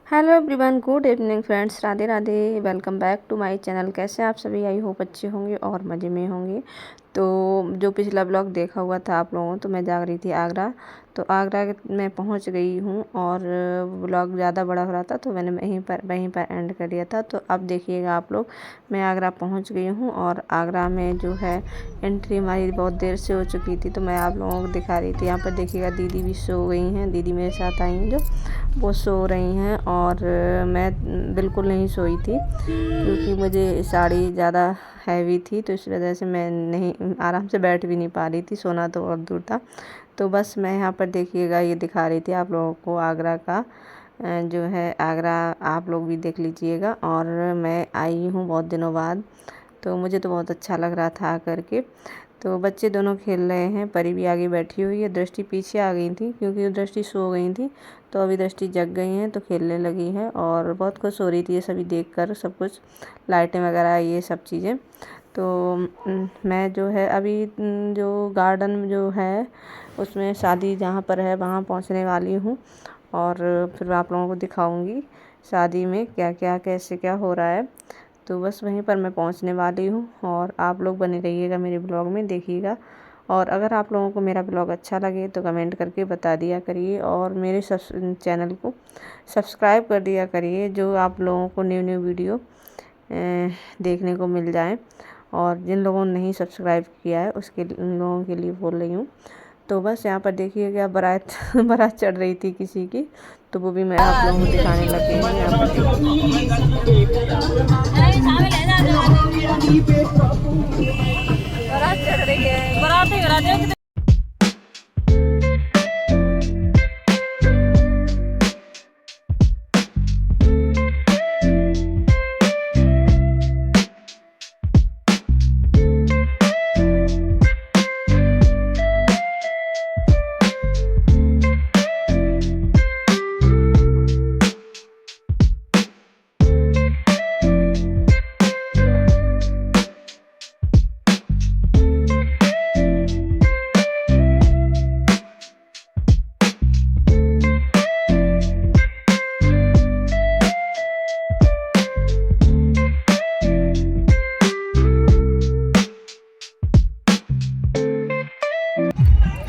Hello everyone, good evening friends, Radhe Radhe. Welcome back to my channel. कैसे आप सभी? I hope अच्छे होंगे और मज़े में होंगे। तो जो पिछला ब्लॉग देखा हुआ था आप लोगों, तो मैं जा रही थी आगरा। तो आगरा में पहुंच गई हूं और ब्लॉग ज़्यादा बड़ा हो रहा था तो मैंने वहीं पर एंड कर दिया था। तो अब देखिएगा आप लोग, मैं आगरा पहुंच गई हूं और आगरा में जो है एंट्री हमारी बहुत देर से हो चुकी थी। तो मैं आप लोगों को दिखा रही थी। यहाँ पर देखिएगा दीदी भी सो गई हैं। दीदी मेरे साथ आई हैं, जो वो सो रही हैं और मैं बिल्कुल नहीं सोई थी क्योंकि मुझे साड़ी ज़्यादा हैवी थी, तो इस वजह से मैं नहीं आराम से बैठ भी नहीं पा रही थी। सोना तो बहुत दूर था। तो बस मैं यहाँ पर देखिएगा ये दिखा रही थी आप लोगों को आगरा का, जो है आगरा आप लोग भी देख लीजिएगा। और मैं आई हूँ बहुत दिनों बाद, तो मुझे तो बहुत अच्छा लग रहा था आकर के। तो बच्चे दोनों खेल रहे हैं। परी भी आगे बैठी हुई है। दृष्टि पीछे आ गई थी क्योंकि दृष्टि सो गई थी, तो अभी दृष्टि जग गई हैं तो खेलने लगी हैं और बहुत खुश हो रही थी ये सभी देखकर, सब कुछ लाइटें वगैरह ये सब चीज़ें। तो मैं जो है अभी जो गार्डन जो है उसमें शादी जहाँ पर है वहाँ पहुँचने वाली हूँ और फिर आप लोगों को दिखाऊंगी शादी में क्या क्या कैसे क्या हो रहा है। तो बस वहीं पर मैं पहुंचने वाली हूं और आप लोग बने रहिएगा मेरे ब्लॉग में, देखिएगा। और अगर आप लोगों को मेरा ब्लॉग अच्छा लगे तो कमेंट करके बता दिया करिए और मेरे चैनल को सब्सक्राइब कर दिया करिए, जो आप लोगों को न्यू न्यू वीडियो देखने को मिल जाए। और जिन लोगों ने नहीं सब्सक्राइब किया है उसके उन लोगों के लिए बोल रही हूँ। तो बस यहाँ पर देखिएगा बारात बारात चढ़ रही थी किसी की, तो वो भी मैं आप लोगों को दिखाने लग गई हूँ। यहाँ पर बारात चढ़ रही है। बारात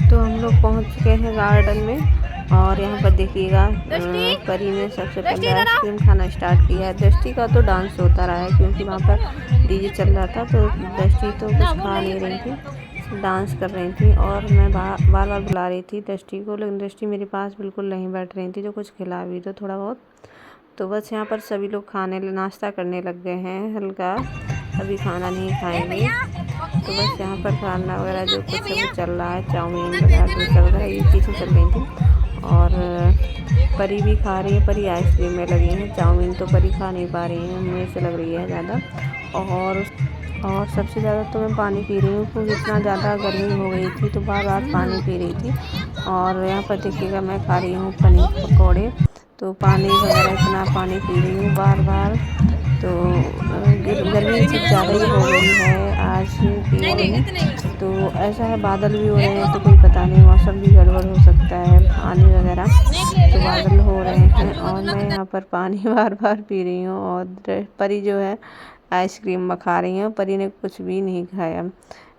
तो हम लोग पहुंच चुके हैं गार्डन में और यहाँ पर देखिएगा परी ने सबसे पहले आइसक्रीम खाना स्टार्ट किया है। दृष्टि का तो डांस होता रहा है क्योंकि वहाँ पर डीजे चल रहा था, तो दृष्टि तो कुछ खा नहीं रही थी, डांस कर रही थी। और मैं बार बार बुला रही थी दृष्टि को, लेकिन दृष्टि मेरे पास बिल्कुल नहीं बैठ रही थी, जो कुछ खिला भी तो थोड़ा बहुत। तो बस यहाँ पर सभी लोग खाने नाश्ता करने लग गए हैं हल्का, अभी खाना नहीं खाएंगे। तो बस यहाँ पर खाना वगैरह जो कुछ अभी चल रहा है, चाउमीन वगैरह डोसा वगैरह ये चीज़ें चल रही थी। और परी भी खा रही है, परी आइसक्रीम में लगी है। चाउमीन तो परी खा नहीं पा रही है, मुँह से लग रही है ज़्यादा। और सबसे ज़्यादा तो मैं पानी पी रही हूँ क्योंकि इतना ज़्यादा गर्मी हो गई थी, तो बार बार पानी पी रही थी। और यहाँ पर देखिएगा मैं खा रही हूँ पनीर पकौड़े, तो पानी वगैरह इतना पानी पी रही हूँ बार बार। तो गर्मी कुछ ज़्यादा ही हो गई है आज के दिन। तो ऐसा है, बादल भी हो रहे हैं, तो कोई पता नहीं, मौसम भी गड़बड़ हो सकता है, पानी वगैरह तो बादल हो रहे हैं। और मैं यहाँ पर पानी बार बार पी रही हूँ और परी जो है आइसक्रीम खा रही है। परी ने कुछ भी नहीं खाया,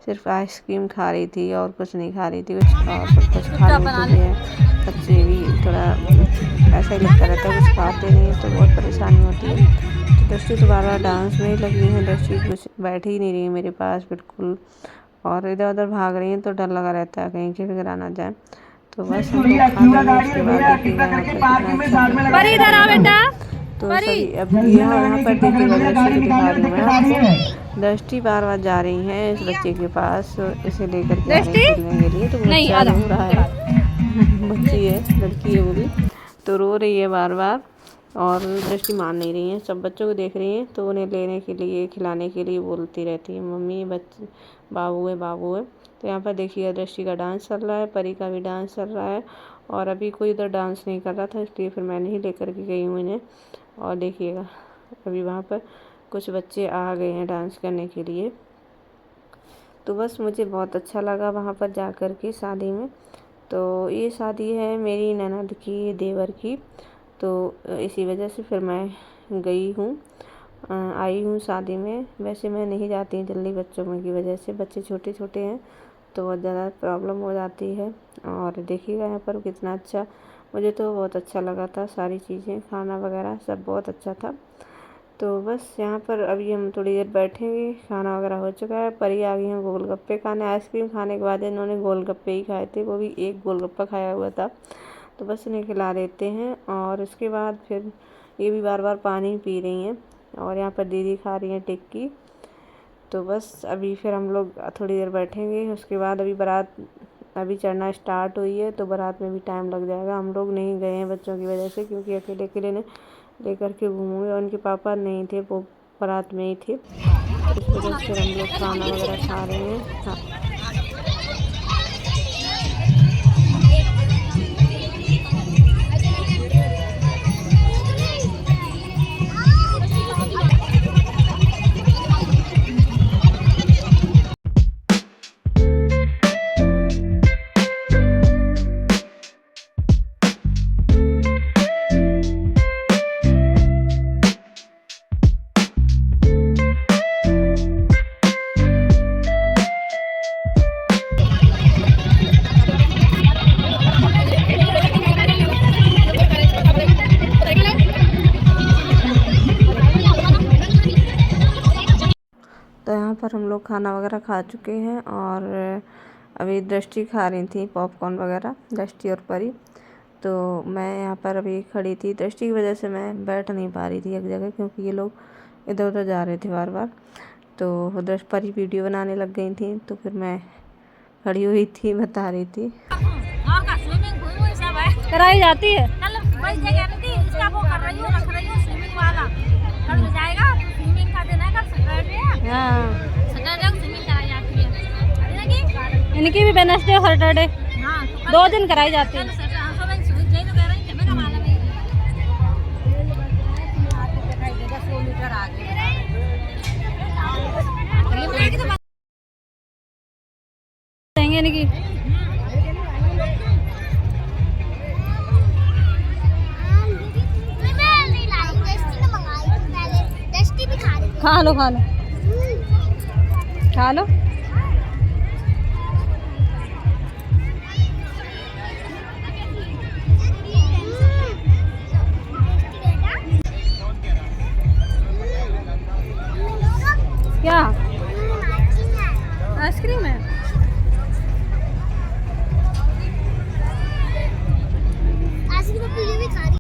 सिर्फ आइसक्रीम खा रही थी और कुछ नहीं खा रही थी। कुछ खाने के लिए बच्चे भी थोड़ा ऐसा ही लगता रहता है, कुछ खाते नहीं तो बहुत परेशानी होती है। तो दृष्टि तो बार बार डांस में ही लगी है। दृष्टि कुछ बैठ ही नहीं रही है मेरे पास बिल्कुल, और इधर उधर भाग रही है, तो डर लगा रहता है कहीं गिर गिरा ना जाए। तो बस हम लोग खा लेंगे, उसके बाद देखिएगा यहाँ पर कितना अच्छा। तो सभी अब यहाँ पर देखिएगा दृष्टि को दिखा रही हूँ मैं आपको। दृष्टि बार बार जा रही है इस बच्चे के पास, इसे लेकर के आ रही है खेलने के लिए। तो बच्चा रो रहा है बच्ची है, लड़की है वो भी, तो रो रही है बार बार और दृष्टि मान नहीं रही है। सब बच्चों को देख रही हैं तो उन्हें लेने के लिए खिलाने के लिए बोलती रहती है, मम्मी बच्चे बाबू है बाबू है। तो यहाँ पर देखिए दृष्टि का डांस चल रहा है, परी का भी डांस चल रहा है। और अभी कोई इधर डांस नहीं कर रहा था, इसलिए फिर मैंने ही लेकर के गई हूँ इन्हें। और देखिएगा अभी वहाँ पर कुछ बच्चे आ गए हैं डांस करने के लिए। तो बस मुझे बहुत अच्छा लगा वहाँ पर जा कर के शादी में। तो ये शादी है मेरी ननद की, देवर की। तो इसी वजह से फिर मैं गई हूँ, आई हूँ शादी में। वैसे मैं नहीं जाती जल्दी बच्चों में की वजह से, बच्चे छोटे छोटे हैं तो बहुत ज़्यादा प्रॉब्लम हो जाती है। और देखिएगा यहाँ पर कितना अच्छा, मुझे तो बहुत अच्छा लगा था, सारी चीज़ें खाना वगैरह सब बहुत अच्छा था। तो बस यहाँ पर अभी हम थोड़ी देर बैठेंगे, खाना वगैरह हो चुका है। परी आ गई हैं गोलगप्पे खाने। आइसक्रीम खाने के बाद इन्होंने गोलगप्पे ही खाए थे, वो भी एक गोलगप्पा खाया हुआ था, तो बस इन्हें खिला देते हैं। और उसके बाद फिर ये भी बार बार पानी पी रही हैं। और यहाँ पर दीदी खा रही हैं टिक्की। तो बस अभी फिर हम लोग थोड़ी देर बैठेंगे, उसके बाद अभी बारात अभी चढ़ना स्टार्ट हुई है, तो बारात में भी टाइम लग जाएगा। हम लोग नहीं गए हैं बच्चों की वजह से, क्योंकि अकेले अकेले ने लेकर के घूमूंगे, और उनके पापा नहीं थे, वो बारात में ही थे। इस वजह से हम लोग खाना वगैरह खा रहे हैं। हाँ। तो यहाँ पर हम लोग खाना वगैरह खा चुके हैं, और अभी दृष्टि खा रही थी पॉपकॉर्न वगैरह, दृष्टि और परी। तो मैं यहाँ पर अभी खड़ी थी, दृष्टि की वजह से मैं बैठ नहीं पा रही थी एक जगह, क्योंकि ये लोग इधर उधर जा रहे थे बार बार। तो दृष्टि परी वीडियो बनाने लग गई थी, तो फिर मैं खड़ी हुई थी, बता रही थी। कराई जाती है इनकी भी वेडनेसडे सैटरडे 2 दिन कराई जाती है। इनकी खा लो खा लो खा लो। क्या आइसक्रीम है? आइसक्रीम भी खा रही।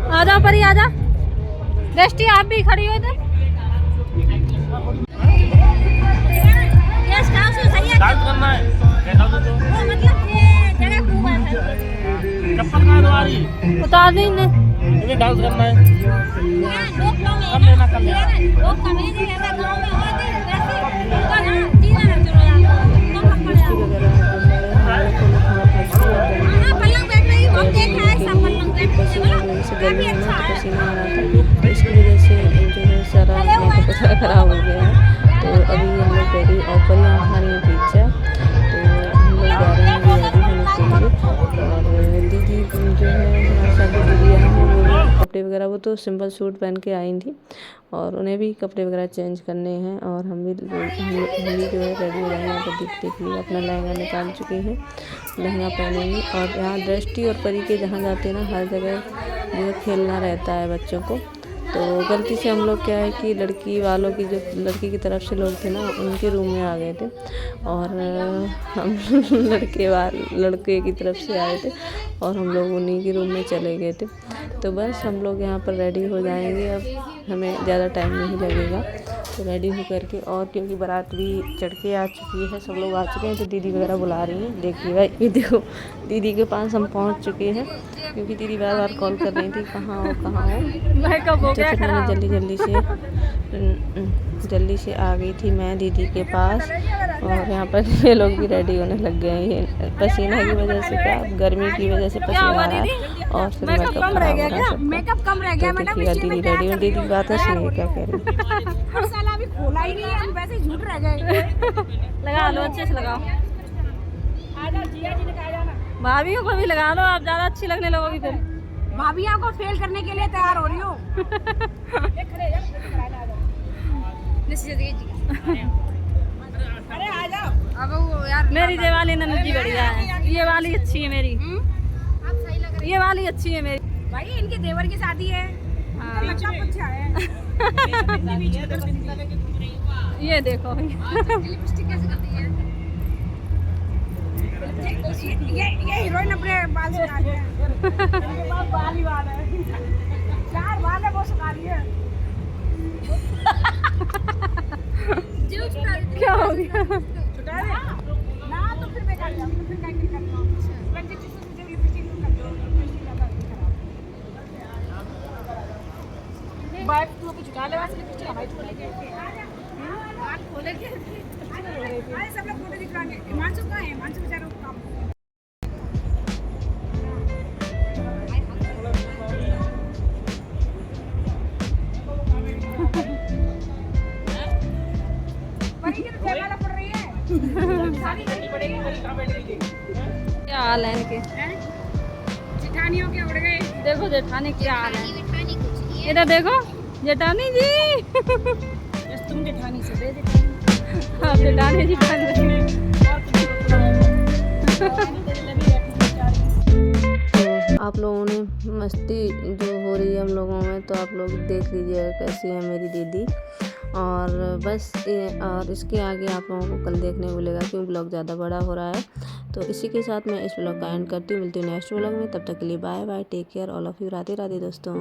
आ जाओ परी, आ जा। दृष्टि आप भी खड़ी हो इधर। उतार दी इन्हें, डांस करना है। कम लेना कम लेना। गर्मी है ना, तो पसीना आ रहा था, इसकी वजह से जो है सारा मेकअप वगैरह खराब हो गया है। तो अभी हम लोग रेडी, ऑफर यहाँ खा रही हैं पिज्ज़ा, तो हम लोग जा रहे हैं रेडी होने के लिए। और दीदी जो है हमारे साथ दीदी आई हैं, वो कपड़े वगैरह, वो तो सिंपल सूट पहन के आई थी, और उन्हें भी कपड़े वगैरह चेंज करने हैं। और हम भी जो है रेडी हो जाएंगे। यहाँ पर देखते कि अपना लहंगा निकाल चुके हैं, लहंगा पहनेंगे। और यहाँ दृष्टि और परी के जहाँ जाते हैं ना, हर जगह जो है खेलना रहता है बच्चों को। तो गलती से हम लोग क्या है कि लड़की वालों की, जो लड़की की तरफ से लोग थे ना, उनके रूम में आ गए थे, और हम लड़के की तरफ से आए थे, और हम लोग उन्हीं के रूम में चले गए थे। तो बस हम लोग यहाँ पर रेडी हो जाएंगे, अब हमें ज़्यादा टाइम नहीं लगेगा। तो रेडी हो करके, और क्योंकि बारात भी चढ़ के आ चुकी है, सब लोग आ चुके हैं, तो दीदी वगैरह बुला रही हैं। देखिएगा, ये देखो दीदी के पास हम पहुंच चुके हैं, क्योंकि दीदी बार बार कॉल कर रही थी कहाँ हो कहाँ हो। तो फिर मैंने जल्दी से आ गई थी मैं दीदी के पास। और यहाँ पर ये लोग भी रेडी होने लग गए हैं। ये पसीना की वजह से, क्या गर्मी की वजह से पसीना आ रहा है, और फिर मेकअप खराब हो रहा है सबका। मेकअप कम रह गया तो मैडम, देखिएगा दीदी रेडी हो। दीदी की बात है, सुनिए क्या कह रही है। हर साल अभी खोला ही नहीं है, हम वैसे ही झूठ रह गए। लगा लो, अच्छे से लगाओ। आजा जिया जी ने कहा जाना, भाभी को भी लगा लो, आप ज़्यादा अच्छी लगने लगोगी फिर। भाभियां को फेल करने के लिए तैयार हो रही हो। अरे आ जाओ। अब वो यार मेरी ये वाली नन्ही जी बढ़िया है, ये वाली अच्छी है मेरी, आप सही लग रही ये वाली अच्छी है मेरी। भाई, इनके देवर की शादी है। हाँ। लगता अच्छा है। ये देखो लिपस्टिक कैसे करती है? ये हीरोइन अपने बाल सुखा रही है। बाल ही बाल है, 4 बाल है, वो सुखा रही है। क्या हो गया? छुटा दे ना, तो फिर बेकार जाओ, तो फिर क्या करना है? लंच जिससे मुझे लिपस्टिक कर दो, लिपस्टिक लगा के खराब। बाइक तू अभी छुटा ले, वैसे लिपस्टिक हमारी छोड़ लेके बात खोले के। अरे सब लोग फोटो दिखाएंगे। हिमांशु कहाँ है? हिमांशु बेचारा काम। क्या हाल है इनके? जेठानियों के उड़ गए। देखो जेठानी क्या हाल है, इधर देखो जेठानी जी। तुम जेठानी से दे जेठानी। हाँ, जेठानी जी बन रही हैं। तो आप लोगों ने मस्ती जो हो रही है हम लोगों में, तो आप लोग देख लीजिएगा कैसी है मेरी दीदी। और बस और इसके आगे आप लोगों को कल देखने को मिलेगा, क्योंकि ब्लॉग ज़्यादा बड़ा हो रहा है। तो इसी के साथ मैं इस ब्लॉग का एंड करती हूँ। मिलती हूँ नेक्स्ट ब्लॉग में, तब तक के लिए bye bye, take care all of you. Radhe Radhe दोस्तों।